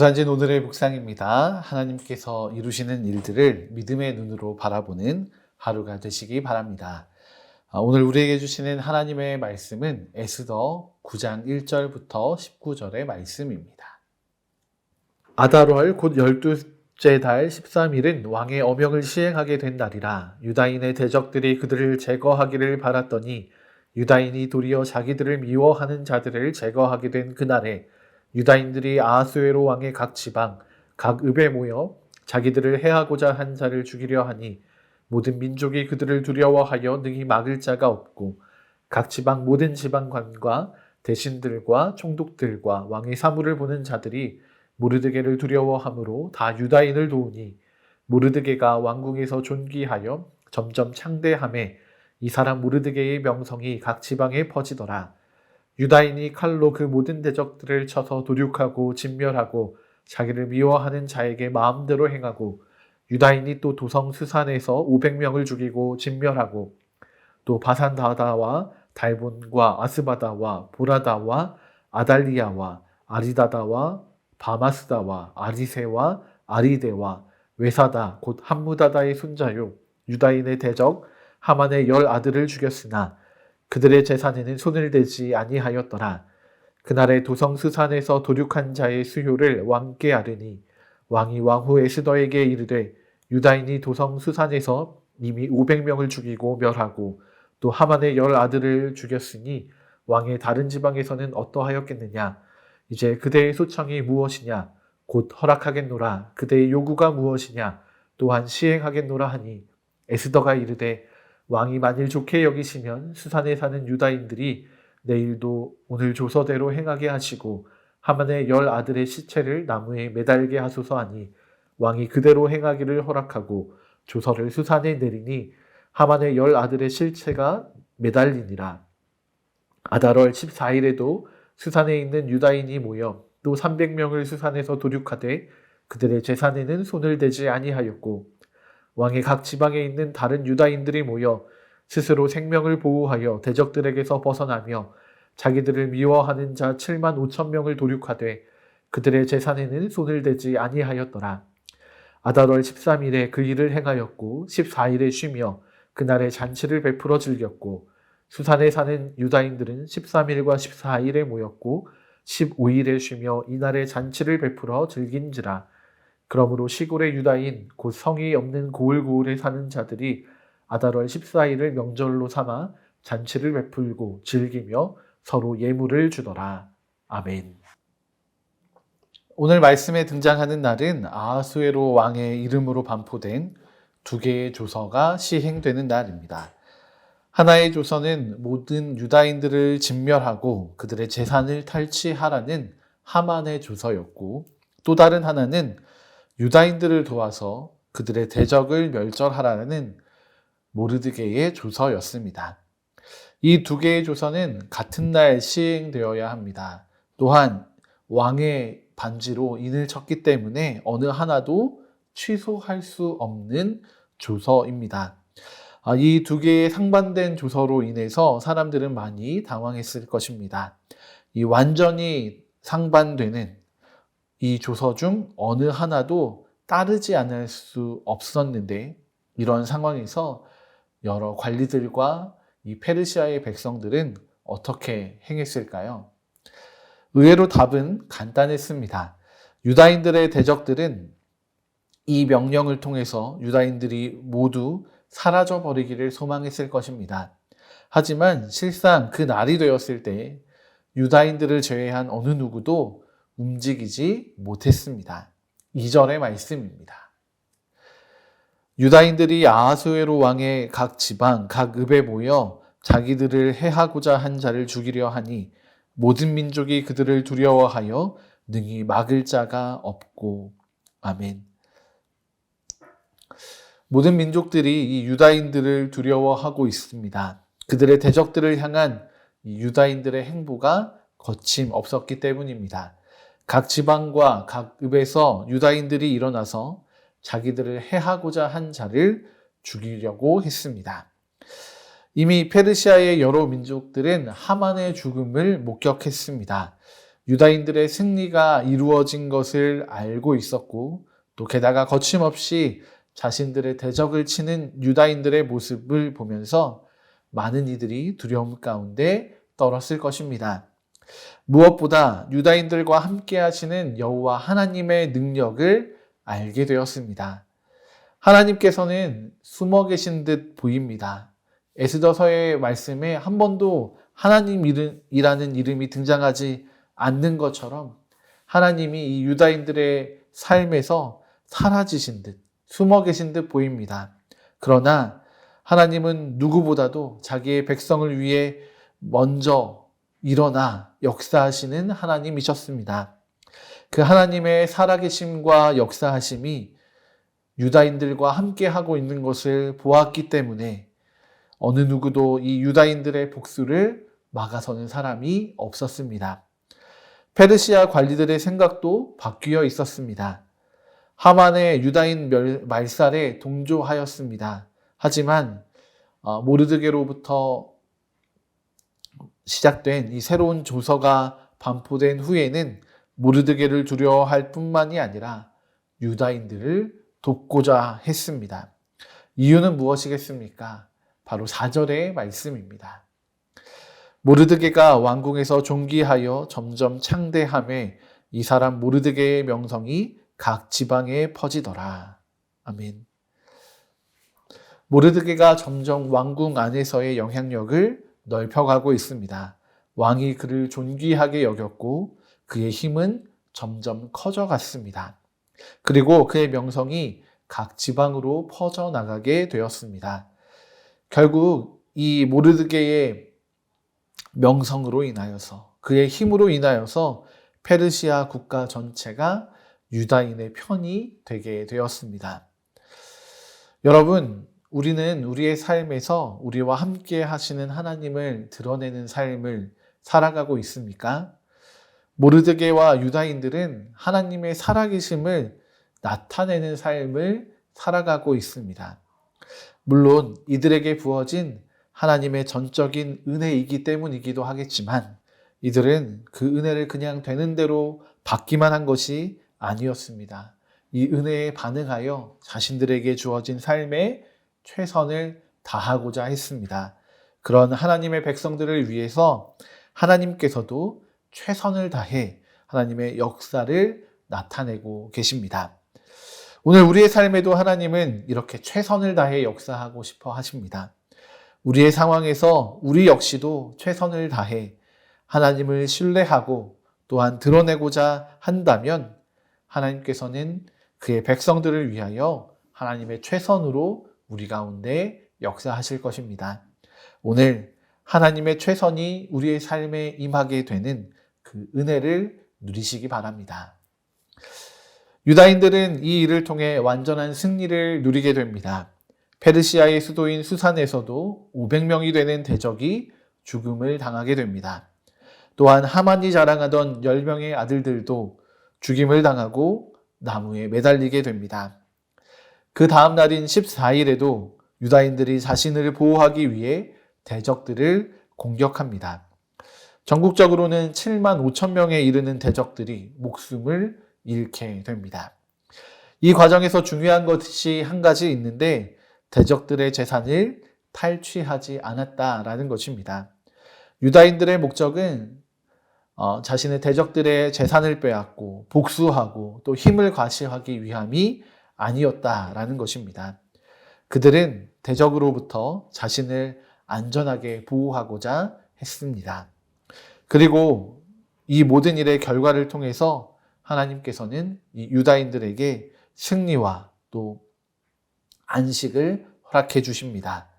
부산진 오늘의 묵상입니다. 하나님께서 이루시는 일들을 믿음의 눈으로 바라보는 하루가 되시기 바랍니다. 오늘 우리에게 주시는 하나님의 말씀은 에스더 9장 1절부터 19절의 말씀입니다. 아달월 곧 12째 달 13일은 왕의 어명을 시행하게 된 날이라. 유다인의 대적들이 그들을 제거하기를 바랐더니 유다인이 도리어 자기들을 미워하는 자들을 제거하게 된 그날에 유다인들이 아하수에로 왕의 각 지방, 각 읍에 모여 자기들을 해하고자 한 자를 죽이려 하니 모든 민족이 그들을 두려워하여 능히 막을 자가 없고 각 지방 모든 지방관과 대신들과 총독들과 왕의 사물을 보는 자들이 모르드게를 두려워함으로 다 유다인을 도우니 모르드게가 왕궁에서 존귀하여 점점 창대함에 이 사람 모르드게의 명성이 각 지방에 퍼지더라. 유다인이 칼로 그 모든 대적들을 쳐서 도륙하고 진멸하고 자기를 미워하는 자에게 마음대로 행하고 유다인이 또 도성 스산에서 500명을 죽이고 진멸하고 또 바산다다와 달본과 아스바다와 보라다와 아달리아와 아리다다와 바마스다와 아리세와 아리데와 외사다 곧 함무다다의 손자요 유다인의 대적 하만의 10 아들을 죽였으나 그들의 재산에는 손을 대지 아니하였더라. 그날에 도성 스산에서 도륙한 자의 수요를 왕께 아르니 왕이 왕후 에스더에게 이르되 유다인이 도성 스산에서 이미 500명을 죽이고 멸하고 또 하만의 10 아들을 죽였으니 왕의 다른 지방에서는 어떠하였겠느냐. 이제 그대의 소청이 무엇이냐. 곧 허락하겠노라. 그대의 요구가 무엇이냐. 또한 시행하겠노라 하니 에스더가 이르되 왕이 만일 좋게 여기시면 수산에 사는 유다인들이 내일도 오늘 조서대로 행하게 하시고 하만의 10 아들의 시체를 나무에 매달게 하소서 하니 왕이 그대로 행하기를 허락하고 조서를 수산에 내리니 하만의 10 아들의 시체가 매달리니라. 아달월 14일에도 수산에 있는 유다인이 모여 또 300명을 수산에서 도륙하되 그들의 재산에는 손을 대지 아니하였고 왕의 각 지방에 있는 다른 유다인들이 모여 스스로 생명을 보호하여 대적들에게서 벗어나며 자기들을 미워하는 자 7만 5천 명을 도륙하되 그들의 재산에는 손을 대지 아니하였더라. 아달월 13일에 그 일을 행하였고 14일에 쉬며 그날에 잔치를 베풀어 즐겼고 수산에 사는 유다인들은 13일과 14일에 모였고 15일에 쉬며 이날에 잔치를 베풀어 즐긴지라. 그러므로 시골의 유다인 곧 성이 없는 고을고을에 사는 자들이 아달월 14일을 명절로 삼아 잔치를 베풀고 즐기며 서로 예물을 주더라. 아멘. 오늘 말씀에 등장하는 날은 아하수에로 왕의 이름으로 반포된 2개의 조서가 시행되는 날입니다. 하나의 조서는 모든 유다인들을 진멸하고 그들의 재산을 탈취하라는 하만의 조서였고 또 다른 하나는 유다인들을 도와서 그들의 대적을 멸절하라는 모르드게의 조서였습니다. 이 2개의 조서는 같은 날 시행되어야 합니다. 또한 왕의 반지로 인을 쳤기 때문에 어느 하나도 취소할 수 없는 조서입니다. 이 2개의 상반된 조서로 인해서 사람들은 많이 당황했을 것입니다. 이 완전히 상반되는 이 조서 중 어느 하나도 따르지 않을 수 없었는데 이런 상황에서 여러 관리들과 이 페르시아의 백성들은 어떻게 행했을까요? 의외로 답은 간단했습니다. 유다인들의 대적들은 이 명령을 통해서 유다인들이 모두 사라져 버리기를 소망했을 것입니다. 하지만 실상 그 날이 되었을 때 유다인들을 제외한 어느 누구도 움직이지 못했습니다. 2절의 말씀입니다. 유다인들이 아하수에로 왕의 각 지방, 각 읍에 모여 자기들을 해하고자 한 자를 죽이려 하니 모든 민족이 그들을 두려워하여 능히 막을 자가 없고. 아멘. 모든 민족들이 이 유다인들을 두려워하고 있습니다. 그들의 대적들을 향한 이 유다인들의 행보가 거침없었기 때문입니다. 각 지방과 각 읍에서 유다인들이 일어나서 자기들을 해하고자 한 자를 죽이려고 했습니다. 이미 페르시아의 여러 민족들은 하만의 죽음을 목격했습니다. 유다인들의 승리가 이루어진 것을 알고 있었고, 또 게다가 거침없이 자신들의 대적을 치는 유다인들의 모습을 보면서 많은 이들이 두려움 가운데 떨었을 것입니다. 무엇보다 유다인들과 함께 하시는 여호와 하나님의 능력을 알게 되었습니다. 하나님께서는 숨어 계신 듯 보입니다. 에스더서의 말씀에 한 번도 하나님이라는 이름이 등장하지 않는 것처럼 하나님이 이 유다인들의 삶에서 사라지신 듯, 숨어 계신 듯 보입니다. 그러나 하나님은 누구보다도 자기의 백성을 위해 먼저 일어나 역사하시는 하나님이셨습니다. 그 하나님의 살아계심과 역사하심이 유다인들과 함께 하고 있는 것을 보았기 때문에 어느 누구도 이 유다인들의 복수를 막아서는 사람이 없었습니다. 페르시아 관리들의 생각도 바뀌어 있었습니다. 하만의 유다인 말살에 동조하였습니다. 하지만 모르드게로부터 시작된 이 새로운 조서가 반포된 후에는 모르드게를 두려워할 뿐만이 아니라 유다인들을 돕고자 했습니다. 이유는 무엇이겠습니까? 바로 4절의 말씀입니다. 모르드게가 왕궁에서 존귀하여 점점 창대함에 이 사람 모르드게의 명성이 각 지방에 퍼지더라. 아멘. 모르드게가 점점 왕궁 안에서의 영향력을 넓혀가고 있습니다. 왕이 그를 존귀하게 여겼고 그의 힘은 점점 커져갔습니다. 그리고 그의 명성이 각 지방으로 퍼져나가게 되었습니다. 결국 이 모르드게의 명성으로 인하여서, 그의 힘으로 인하여서 페르시아 국가 전체가 유다인의 편이 되게 되었습니다. 여러분, 우리는 우리의 삶에서 우리와 함께 하시는 하나님을 드러내는 삶을 살아가고 있습니까? 모르드게와 유다인들은 하나님의 살아계심을 나타내는 삶을 살아가고 있습니다. 물론 이들에게 부어진 하나님의 전적인 은혜이기 때문이기도 하겠지만 이들은 그 은혜를 그냥 되는 대로 받기만 한 것이 아니었습니다. 이 은혜에 반응하여 자신들에게 주어진 삶에 최선을 다하고자 했습니다. 그런 하나님의 백성들을 위해서 하나님께서도 최선을 다해 하나님의 역사를 나타내고 계십니다. 오늘 우리의 삶에도 하나님은 이렇게 최선을 다해 역사하고 싶어 하십니다. 우리의 상황에서 우리 역시도 최선을 다해 하나님을 신뢰하고 또한 드러내고자 한다면 하나님께서는 그의 백성들을 위하여 하나님의 최선으로 우리 가운데 역사하실 것입니다. 오늘 하나님의 최선이 우리의 삶에 임하게 되는 그 은혜를 누리시기 바랍니다. 유다인들은 이 일을 통해 완전한 승리를 누리게 됩니다. 페르시아의 수도인 수산에서도 500명이 되는 대적이 죽음을 당하게 됩니다. 또한 하만이 자랑하던 10명의 아들들도 죽임을 당하고 나무에 매달리게 됩니다. 그 다음 날인 14일에도 유다인들이 자신을 보호하기 위해 대적들을 공격합니다. 전국적으로는 7만 5천 명에 이르는 대적들이 목숨을 잃게 됩니다. 이 과정에서 중요한 것이 한 가지 있는데 대적들의 재산을 탈취하지 않았다라는 것입니다. 유다인들의 목적은 자신의 대적들의 재산을 빼앗고 복수하고 또 힘을 과시하기 위함이 아니었다라는 것입니다. 그들은 대적으로부터 자신을 안전하게 보호하고자 했습니다. 그리고 이 모든 일의 결과를 통해서 하나님께서는 이 유다인들에게 승리와 또 안식을 허락해 주십니다.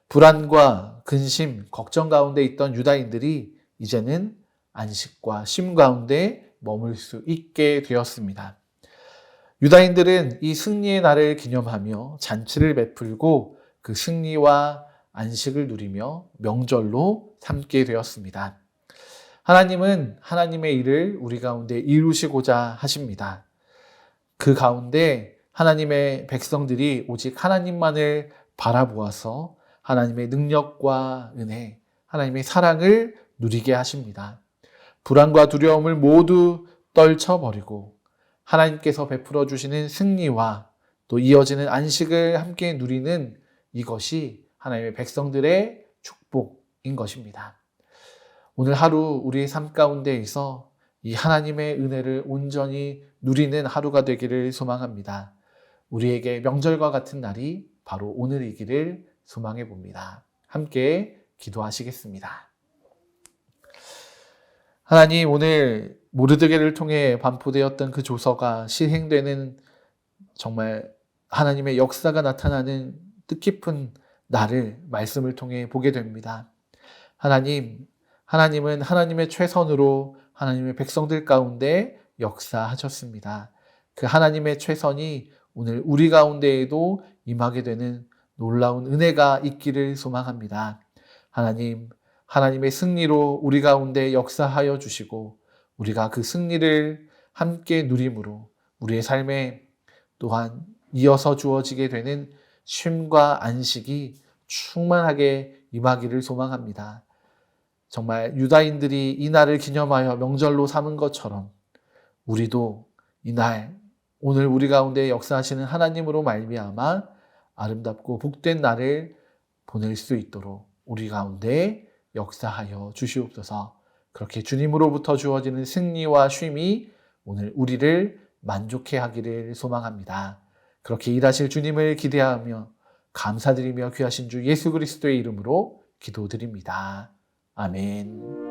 불안과 근심, 걱정 가운데 있던 유다인들이 이제는 안식과 쉼 가운데 머물 수 있게 되었습니다. 유다인들은 이 승리의 날을 기념하며 잔치를 베풀고 그 승리와 안식을 누리며 명절로 삼게 되었습니다. 하나님은 하나님의 일을 우리 가운데 이루시고자 하십니다. 그 가운데 하나님의 백성들이 오직 하나님만을 바라보아서 하나님의 능력과 은혜, 하나님의 사랑을 누리게 하십니다. 불안과 두려움을 모두 떨쳐버리고 하나님께서 베풀어 주시는 승리와 또 이어지는 안식을 함께 누리는 이것이 하나님의 백성들의 축복인 것입니다. 오늘 하루 우리의 삶 가운데에서 이 하나님의 은혜를 온전히 누리는 하루가 되기를 소망합니다. 우리에게 명절과 같은 날이 바로 오늘이기를 소망해 봅니다. 함께 기도하시겠습니다. 하나님, 오늘 모르드게를 통해 반포되었던 그 조서가 실행되는 정말 하나님의 역사가 나타나는 뜻깊은 날을 말씀을 통해 보게 됩니다. 하나님은 하나님의 최선으로 하나님의 백성들 가운데 역사하셨습니다. 그 하나님의 최선이 오늘 우리 가운데에도 임하게 되는 놀라운 은혜가 있기를 소망합니다. 하나님의 승리로 우리 가운데 역사하여 주시고 우리가 그 승리를 함께 누림으로 우리의 삶에 또한 이어서 주어지게 되는 쉼과 안식이 충만하게 임하기를 소망합니다. 정말 유다인들이 이 날을 기념하여 명절로 삼은 것처럼 우리도 이 날, 오늘 우리 가운데 역사하시는 하나님으로 말미암아 아름답고 복된 날을 보낼 수 있도록 우리 가운데 역사하여 주시옵소서. 그렇게 주님으로부터 주어지는 승리와 쉼이 오늘 우리를 만족해 하기를 소망합니다. 그렇게 일하실 주님을 기대하며 감사드리며 귀하신 주 예수 그리스도의 이름으로 기도드립니다. 아멘.